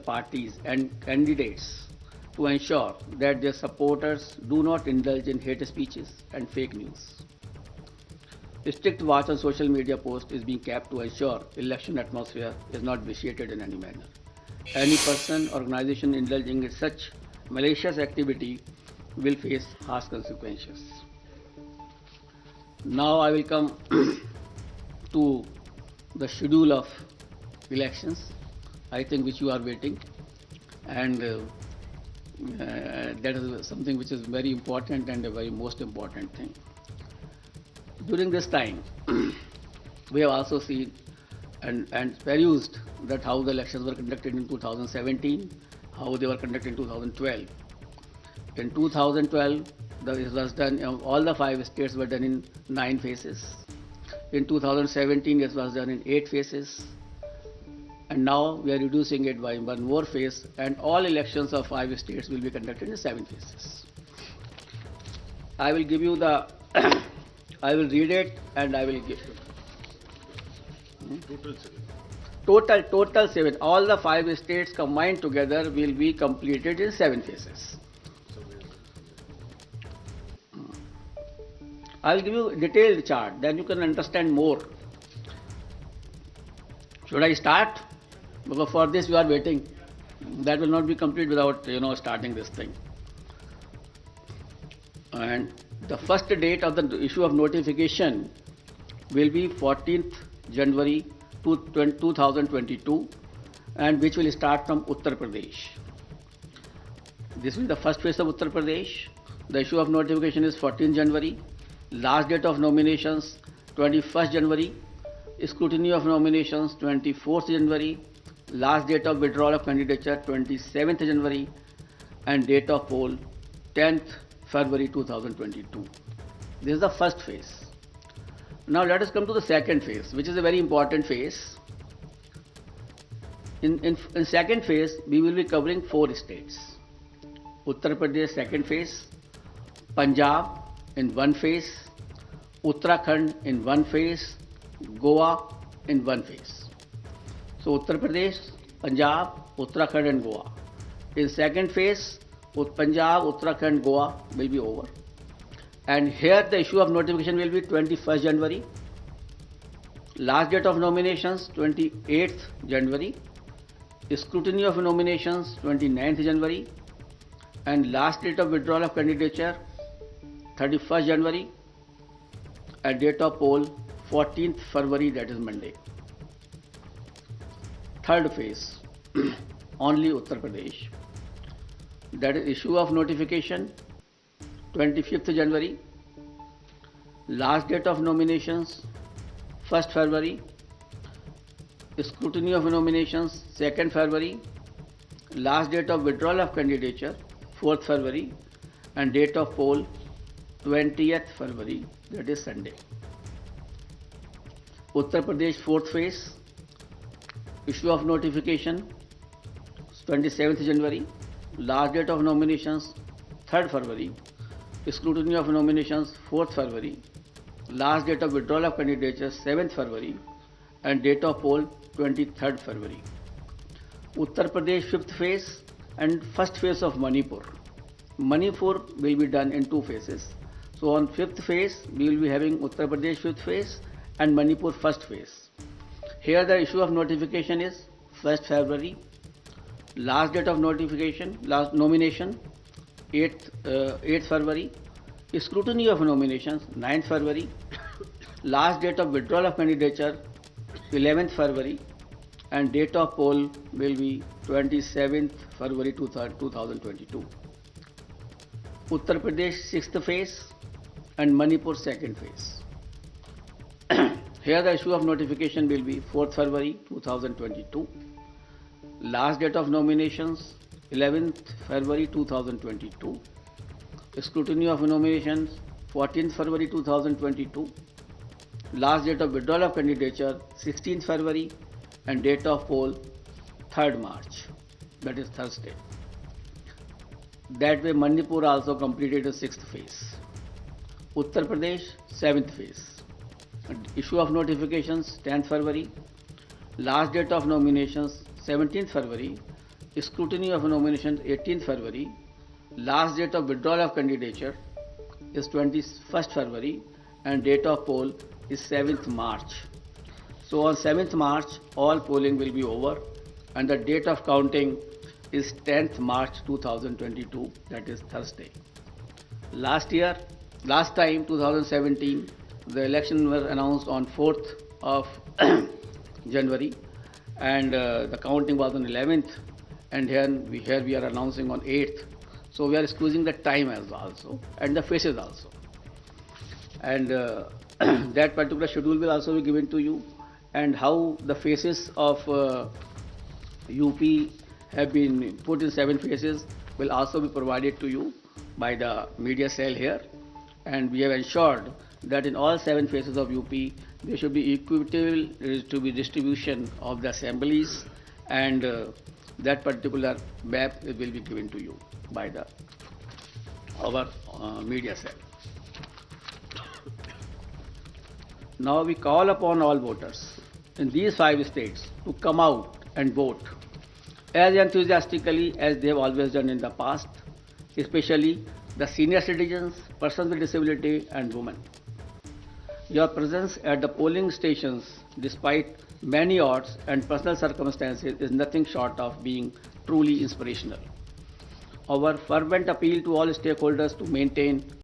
parties and candidates to ensure that their supporters do not indulge in hate speeches and fake news. Strict watch on social media posts is being kept to ensure election atmosphere is not vitiated in any manner. Any person, organization indulging in such malicious activity will face harsh consequences. Now I will come to the schedule of elections, I think which you are waiting, and that is something which is very important and a very most important thing. During this time, we have also seen and perused that how the elections were conducted in 2017, how they were conducted in 2012. In 2012, it was done, all the 5 states were done in 9 phases. In 2017, it was done in 8 phases. And now we are reducing it by one more phase, and all elections of 5 states will be conducted in 7 phases. I will give you the, I will read it and I will give you. Total 7. All the 5 states combined together will be completed in 7 phases. I will give you a detailed chart, then you can understand more. Should I start? Because for this you are waiting. That will not be complete without starting this thing. And the first date of the issue of notification will be 14th January 2022, and which will start from Uttar Pradesh. This will be the first phase of Uttar Pradesh. The issue of notification is 14th January. Last date of nominations 21st January. Scrutiny of nominations 24th January. Last date of withdrawal of candidature 27th January, and date of poll 10th February 2022. This is the first phase. Now let us come to the second phase, which is a very important phase. In second phase, we will be covering 4 states. Uttar Pradesh second phase, Punjab in 1 phase, Uttarakhand in 1 phase, Goa in 1 phase. So Uttar Pradesh, Punjab, Uttarakhand and Goa. In second phase, Punjab, Uttarakhand, Goa will be over. And here the issue of notification will be 21st January. Last date of nominations 28th January. Scrutiny of nominations 29th January. And last date of withdrawal of candidature 31st January. And date of poll 14th February, that is Monday. Third phase, only Uttar Pradesh. That is issue of notification 25th January. Last date of nominations 1st February. Scrutiny of nominations 2nd February. Last date of withdrawal of candidature 4th February. And date of poll 20th February, that is Sunday. Uttar Pradesh 4th phase, issue of notification 27th January. Last date of nominations 3rd February. Scrutiny of nominations 4th February. Last date of withdrawal of candidature 7th February. And date of poll 23rd February. Uttar Pradesh 5th phase and first phase of Manipur. Manipur will be done in 2 phases. So on 5th phase we will be having Uttar Pradesh 5th phase and Manipur 1st phase. Here the issue of notification is 1st February. Last date of notification, last nomination 8th February. Scrutiny of nominations 9th February. Last date of withdrawal of candidature 11th February. And date of poll will be 27th February 2022. Uttar Pradesh 6th phase and Manipur 2nd phase. Here the issue of notification will be 4th February 2022. Last date of nominations 11th February 2022. Scrutiny of nominations 14th February 2022. Last date of withdrawal of candidature 16th February, and date of poll 3rd March, that is Thursday. That way Manipur also completed the 6th phase. Uttar Pradesh 7th phase. Issue of notifications 10th February. Last date of nominations 17th February. scrutiny of nominations 18th February, last date of withdrawal of candidature is 21st February, and date of poll is 7th March. So on 7th March, all polling will be over, and the date of counting is 10th March 2022, that is Thursday. Last time 2017, the election was announced on 4th of January, and the counting was on 11th, and here we are announcing on 8th. So we are squeezing the time as also, and the faces also. And that particular schedule will also be given to you, and how the faces of UP have been put in 7 phases will also be provided to you by the media cell here. And we have ensured that in all 7 phases of UP, there should be equitable distribution of the assemblies, and that particular map will be given to you by our media cell. Now we call upon all voters in these 5 states to come out and vote as enthusiastically as they have always done in the past, especially the senior citizens, persons with disability, and women. Your presence at the polling stations, despite many odds and personal circumstances, is nothing short of being truly inspirational. Our fervent appeal to all stakeholders to maintain